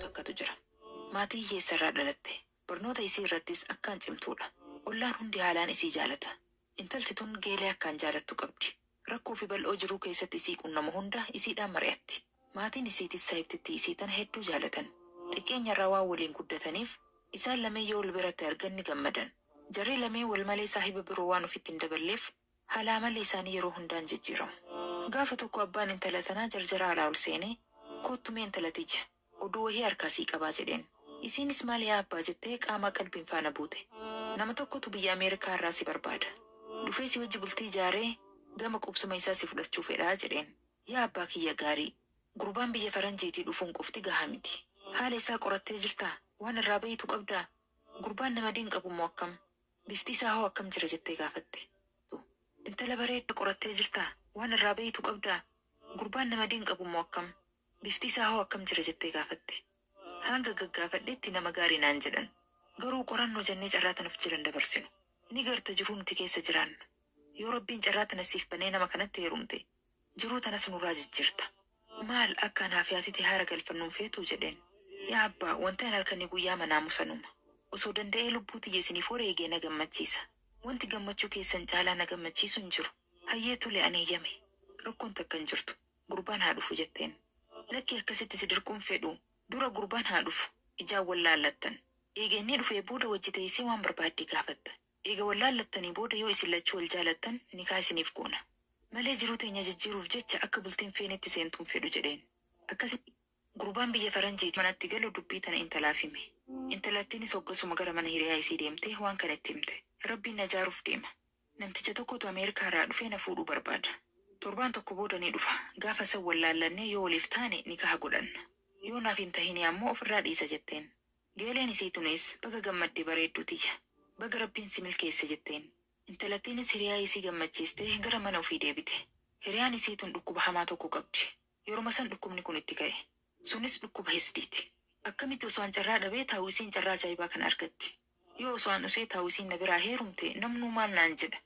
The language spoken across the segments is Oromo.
Takkatu jira. Maatii hiyyeessarraa dhalatte. Barnoota isii irrattis akkaan cimtuudha. Ollaan hundi haalaan isii jaalata. Intalti tun geelee akkaan jaalattu qabdi. Rakkoo fi bal'oo jiruu keessatti isii qunnamu hunda isiidhaan mari'atti. Maatiin isiitis saayibtitti isii tana hedduu jaalatan. Xiqqeenyarraa waan waliin guddataniif isaan lameen yoo wal biratti argan ni gammadan. Jarri lameen wal malee saahiba biroo waan ofitti hin daballeef haala amalli isaanii yeroo hundaan jijjiiramu. Gaafa tokko abbaan intala tanaa jarjara alaa ol seenee koottumee intalatiyya oduu wahii harkaasii qabaa jedheen. Isiinis maal yaa abbaa jettee qaamaa qalbiin faana buute. Nama tokkotu biyya Ameerikaa irraa si barbaada. Dhufee si wajji bultii ijaaree gama qubsuma isaa si fudhachuu fedhaa jedheen. Yaa abbaa kiyya gaarii. Gurbaan biyya faranjiitii dhufuun qofti gahaa miti. Haala isaa qorattee jirtaa? Waan irraa bayitu qabdaa? Gurbaan nama diin qabu moo akkam? Bifti isaa hoo akkam jira jettee gaafatte. Intala bareedda qorattee jirtaa? Waan irraa bayitu qabdaa? Gurbaan nama diin qabu moo akkam? Bifti isaa hoo akkam jira jettee gaafatte. Hanga gaggaafadheetti nama gaarii naan jedhan. Garuu qorannoo jennee carraa tanaaf jiran dabarsinu. Ni garta jiruu nuti keessa jiraannu. Yoo rabbiin carraa tana siif banee nama kanatti heerumte jiruu tanas nurraa jijjiirta. Maal akkaan haafiyaatiti haara galfannuun feetuu jedheen. Yaa abbaa wanti an halkanii guyyaa manaamu sanuma. Osoo danda'ee lubbuu tiyya isiniif eegee na gammachiisa. Wanti gammachuu keessan caalaa na gammachiisu hin jiru. Hayyee tole ani eeyyame. Rakkoon takka hin jirtu. Gurbaan haa dhufu jetteen. Lakki akkasitti si dirquun fedhu. Dura gurbaan haa dhufu. Ijaan wallaallattan. Eega inni dhufee booda wajji teessee waan barbaadde gaafatta. Eega wallaallattanii booda yoo isin lachuu wal jaalattan nikaa isiniif goona. Malee jiruu teenya jijjiiruuf jecha akka bultiin feenetti seentuun fedhu jedheen. Akkasitti gurbaan biyya faranjiiti manatti galu dubbii tana intalaaf hime. Intalattiinis hoggasuma gara mana hiriyaa isii deemtee waan kanatti himte. Rabbiin na jaaruuf deema. Namticha tokkotu Ameerikaa irraa dhufee na fuudhuu barbaada. Torbaan tokko booda ni dhufa. Gaafa san wallaallannee yoo waliif taane nikaa godhanna. Yoo naaf hin tahini ammoo ofirraa dhiisa jetteen. Geeleen isii tunis baga gammaddee bareedduu tiyya. Baga rabbiin si milkeesse jetteen. Intalattiinis hiriyaa isii gammachiistee gara mana ofii deebite. Hiriyaan isii tun dhukkuba hamaa tokko qabdi. Yeruma san dhukkubni kun itti ka'e. Sunis dhukkuba hisdiiti. Akkamitti osoo an carraa dhabee taa'u isiin carraa ajaa'ibaa kan argatti. Yoo osoo an usee taa'u isiin na biraa heerumte namnuu maal naan jedha.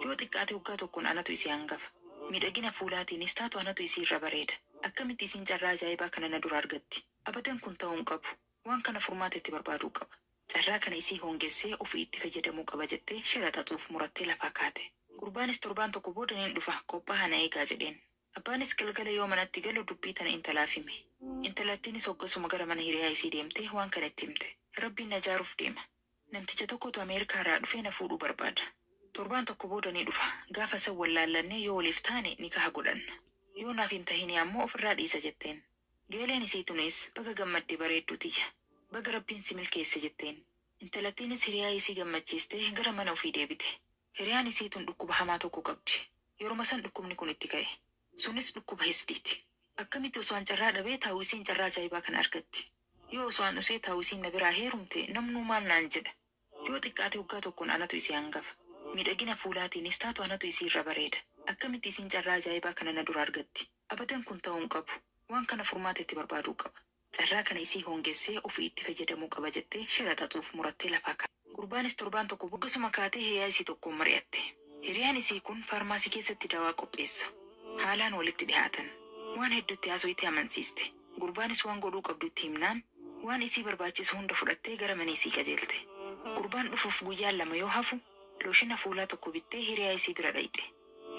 Yoo xiqqaate waggaa tokkoon anatu isii hangafa. Miidhagina fuulaatiinis taatu anatu isii irra bareeda. Akkamitti isiin carraa ajaa'ibaa kana na dura argatti. Abadan kun ta'uu hin qabu. Waan kana furmaatetti barbaaduu qaba. Carraa kana isii hongessee ofii itti fayyadamuu qaba jettee shiraxaxuuf murattee lafaa kaate. Gurbaanis torbaan tokko booda ni dhufa qophaa'aa na eegaa jedheen. Abbaanis galgala yoo manatti galu dubbii tana intalaaf hime. Intalattiinis hoggasuma gara mana hiriyaa isii deemtee waan kanatti himte. Rabbiin na jaaruuf deema. Namticha tokkotu Ameerikaa irraa dhufee na fuudhuu barbaada. Torbaan tokko booda ni dhufa. Gaafa san wallaallannee yoo waliif taane nikaa godhanna. Yoo naaf hin tahini ammoo ofirraa dhiisa jetteen. Geeleen isii tunis baga gammaddee bareedduu tiyya. Baga rabbiin si milkeesse jetteen. Intalattiinis hiriyaa isii gammachiistee gara mana ofii deebite. Hiriyaan isii tun dhukkuba hamaa tokko qabdi. Yeruma san dhukkubni kun itti ka'e. Sunis dhukkuba hisdiiti. Akkamitti osoo an carraa dhabee taa'u isiin carraa ajaa'ibaa kan argatti. Yoo osoo an usee taa'u isiin na biraa heerumte namnuu maal naan jedha. Yoo xiqqaate waggaa tokkoon anatu isii hangafa. Miidhagina fuulaatiinis taatu anatu isii irra bareeda. Akkamitti isiin carraa ajaa'ibaa kana na dura argatti. Abadan kun ta'uu hin qabu. Waan kana furmaatetti barbaaduu qaba. Carraa kana isii hongessee ofii itti fayyadamuu qaba jettee shiraxaxuuf murattee lafaa kaate. Gurbaanis torbaan tokko hoggasuma kaatee hiriyaa isii tokkoon mari'atte. Hiriyaan isii kun faarmaasii keessatti dawaa qopheessa. Haalaan walitti dhihaatan. Waan hedduutti haasoo itti amansiiste. Gurbaanis waan godhuu qabdu itti himnaan waan isii barbaachisu hunda fudhattee gara mana isii qajeelte. Gurbaan dhufuuf guyyaan lama yoo hafu looshina fuulaa tokko bittee hiriyaa isii bira dhayxe.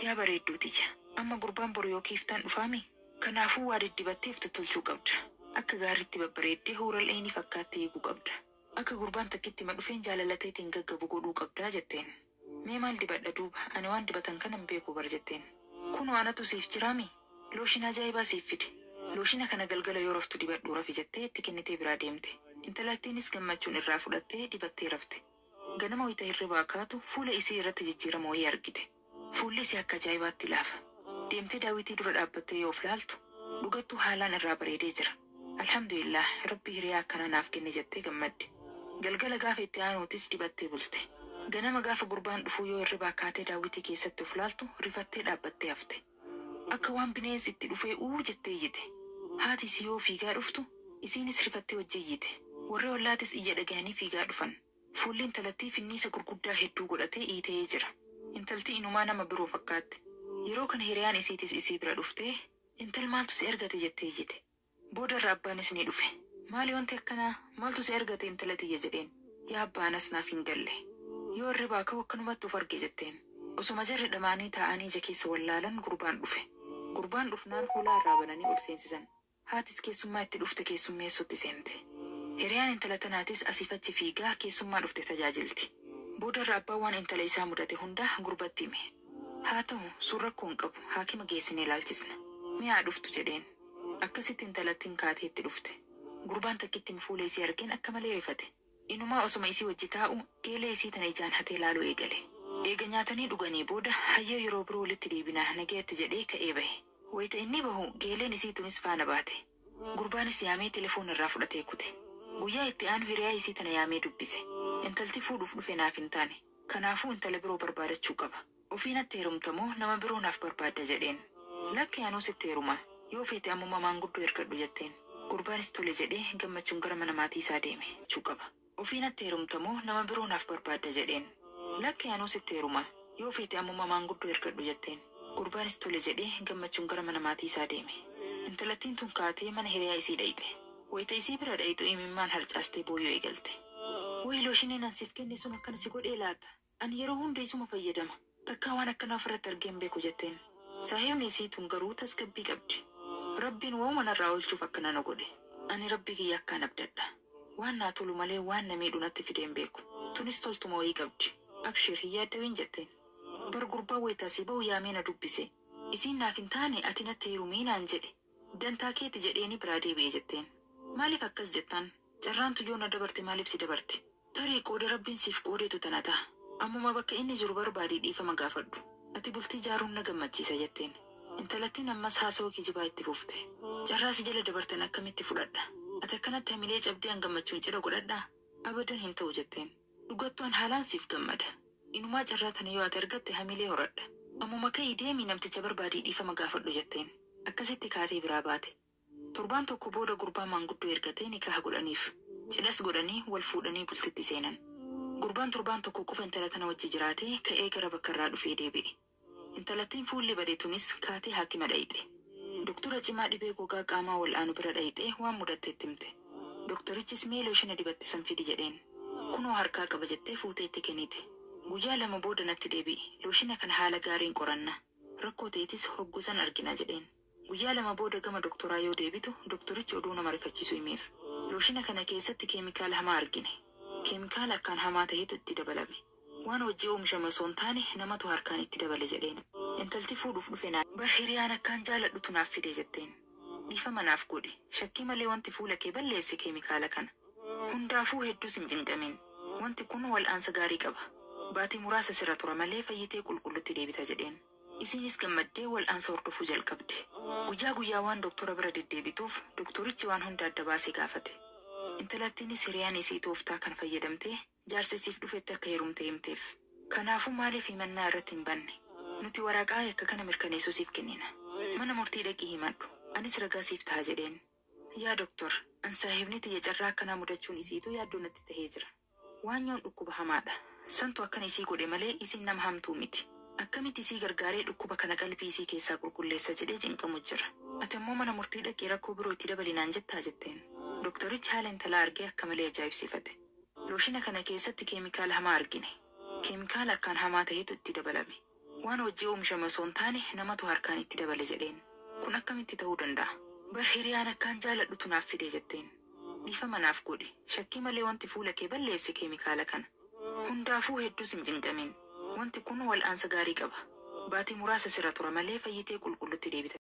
Yaa bareedduu tiyya. Amma gurbaan boru yoo kiiftaan dhufaami. Kanaafuu waa diddibatteef tottolchuu qabda. Akka gaariitti babbareeddee huural'eenii fakkaattee eeguu qabda. Akka gurbaan takkitti ma dhufeen jaalalateetiin gaggabu godhuu qabdaa jetteen. Mee maal dibadha duuba ani waan dibatan kanan beeku bar jetteen. Kunoo anatu siif jiraami. Looshina ajaa'ibaa siif fide. Looshina kana galgala yoo raftu dibadhuu rafi jettee itti kennitee biraa deemte. Intalattiinis gammachuun irraa fudhattee dibattee rafte. Ganama wayita hirribaa kaatu fuula isii irratti jijjiirama wayii argite. Fuulli isii akka ajaa'ibaatti laafa. Deemtee daawitii dura dhaabbattee yoo of laaltu dhugattuu haalaan irraa bareedee jira. Alhamdulillah rabbi hiriyaa akkana naaf kenne jettee gammadde. Galgala gaafa itti aanuutis dibattee bulte. Ganama gaafa gurbaan dhufuu yoo hirribaa kaatee daawitii keessatti of laaltu rifattee dhaabbattee hafte. Akka waan bineensi itti dhufee jettee iyyite. Haati isii yoo fiigaa dhuftu isiinis rifattee wajji iyyite. Warri ollaatis iyya dhagahanii fiigaa dhufan. Fuulli intalattii finniisa gurguddaa hedduu godhatee iitee jira. Intaltii inumaa nama biroo fakkaatte. Yeroo kana hiriyaan isiitis isii bira dhuftee Intal maaltu si ergate jettee iyyite. Booda irraa abbaanis ni dhufe. Maali wanti akkanaa maaltu si ergate intala tiyya jedheen. Yaa abbaanas naaf hin galle. Yoo hirribaa ka'u akkanumatti of arge jetteen. Osuma jarri dhamaanii taa'anii ija keessa wallaalan gurbaan dhufe. Gurbaan dhufnaan hulaa irraa bananii ol seensisan. Haatis keessummaa itti dhufte keessummeessutti seente. Hiriyaan intala tanaatis asiif achi fiigaa keessummaa dhufte tajaajilti. Booda irraa abbaan waan intala isaa mudate hunda gurbatti hime. Haa ta'u sun rakkoo hin qabu haakima geessinee ilaalchisna. Mi'aa dhuftu jedheen. Akkasitti intalattiin kaatee itti dhufte. Gurbaan takkitti fuula isii argeen akka malee rifate. Inumaa osuma isii wajji taa'u geelee isii tana ijaan hatee laaluu eegale. Eega nyaatanii dhuganii booda hayyoo yeroo biroo walitti deebinaa nagaatti jedhee ka'ee bahe. Wayita inni bahu geeleen isii tunis faana baate. Gurbaanis yaamee telefoon irraa fudhatee kute. Guyyaa itti aanu hiriyaa isii tana yaamee dubbise. Intalti fuudhuuf dhufe naaf hin taane. Kanaafuu intala biroo barbaadachuu qaba. Ofiin atti heerumtamoo nama biroo naaf barbaadda jedheen. Lakki anuus itti heeruma. Yoo feete ammuma maanguddoo ergadhu jetteen. Gurbaanis tole jedhee gammachuun gara mana maatii isaa deeme. Jechuu qaba. Ofiin atti heerumtamoo nama biroo naaf barbaadda jedheen. Lakki anuus itti heeruma. Yoo feete ammuma maanguddoo ergadhu jetteen. Gurbaanis tole jedhee gammachuun gara mana maatii isaa deeme. Intalattiin tun kaatee mana hiriyaa isii dhayite. Wayita isii bira dhayitu imimmaan harcaastee booyyoo eegalte. Wayi looshineen ansiif kenne sun akkana si godhee laata. Ani yeroo hunda isuma fayyadama. Takkaa waan akkanaa ofirratti argeen beeku jetteen. Saahibni isii tun garuu tasgabbii qabdi. Rabbiin waa'uma narraa oolchuuf akkana na godhe. Ani rabbii kiyya akkaan abdadha. Waan naa tolu malee waan na miidhu natti fideen beeku. Tunis toltuma wayii qabdi. Abshir hin yaaddawiin jetteen. Bar gurbaa wayitaasii ba'u yaamee na dubbise. Isiin naaf hin taane ati natti heerumii naan jedhe. Dantaa keeti jedheeni biraa deebi'e jetteen. Maaliif akkas jettaan? Carraan tuyyoo na dabarte maaliif si dabarte? Tarii qooda rabbiin siif qoodeetu tana ta'a. Ammuma bakka inni jiru barbaadee dhiifama gaafadhu. Ati bultii jaaruun na gammachiisa jetteen. Intalattiin ammas haasawaa kijibaa itti fufte. Carraa si jala dabartan akkamitti fudhadha? Ati akkanatti hamilee cabdee gammachuun cidha godhadhaa? Abadan hin ta'u jetteen. Dhugattuun haalaan siif gammada. Inumaa carraa tana yoo ati argatte hamilee horadha. Ammuma ka'ii deemii namticha barbaadee dhiifama gaafadhu jetteen. Akkasitti kaatee biraa baate. Torbaan tokko booda gurbaa maanguddoo ergatee nikaha godhaniif. Cidhas godhanii wal fuudhanii bultitti seenan. Gurbaan torbaan tokko qofa intala tana wajji jiraatee ka'ee gara bakka irraa dhufee deebi'e. Intalattiin fuulli badeetunis kaatee haakima dhayite. Doktora cimaa dhibee gogaa qaamaa wal'aanu bira dhayite waan mudatte itti himte. Doktorichis mee looshina dibatte san fidi jedheen. Kunoo harkaa qaba jettee fuutee itti kennite. Guyyaa lama booda natti deebi'i. Looshina kana haala gaariin qoranna. Rakkoo ta'etis hoggusan argina jedheen. Guyyaa lama booda gama doktoraa yoo deebitu doktorichi oduu nama rifachiisu himeef. Looshina kana keessatti keemikaala hamaa argine. Keemikaala akkaan hamaa ta'etu itti dabalame. Waan hojii oomishame osoo hin taane namatu harkaan itti dabale jedheen. Intalti fuudhuuf dhufe naan. Bar hiriyaan akkaan jaaladhutu naaf fide jetteen. Dhiifama naaf godhi. Shakkii malee wanti fuula kee balleesse keemikaala kana. Hundaafuu hedduus hin cinqamin. Wanti kun wal'aansa gaarii qaba. Baatii muraasa sirra tura malee fayyitee qulqullutti deebita jedheen. Isiinis gammaddee wal'aansa hordofuu jalqabde. Guyyaa waan doktora bira deddeebituuf doktorichi waan hunda adda baasee gaafate. Intalattiinis hiriyaan isii tooftaa kan fayyadamtee jaarsisiif dhufetti akka heerumte himteef. Kanaafuu maaliif himannaa irratti hin banne? Nuti waraqaa akka kana mirkaneessuu siif kennina. Mana murtii dhaqii himadhu. Anis ragaa siif ta'a jedheen. Yaa doktor, an saahibni tiyya carraa akkanaa mudachuun isiitu yaaddoo natti tahee jira. Waan yoon dhukkuba hamaadha. Santu akkana isii godhe malee isiin nama hamtuu miti. Akkamitti isii gargaaree dhukkuba kana qalbii isii keessaa qulqulleessa jedhee cinqamu jira. Ati immoo mana murtii dhaqee rakkoo biroo itti dabalinaan jettaa jetteen. Doktorichi haala intalaa argee akka malee ajaa'ibsiifate. Looshina kana keessatti keemikaala hamaa argine. Keemikaala akkaan hamaa ta'etu itti dabalame. Waan hojii oomishame osoo hin taane namatu harkaan itti dabale jedheen. Kun akkamitti ta'uu danda'a? Bar hiriyaan akkaan jaaladhutu naaf fide jetteen. Dhiifama naaf godhi. Shakkii malee wanti fuula kee balleesse keemikaala kana. Hundaafuu hedduus hin cinqamin. Wanti kun wal'aansa gaarii qaba. Baatii muraasa sirra tura malee fayyitee qulqullutti deebita.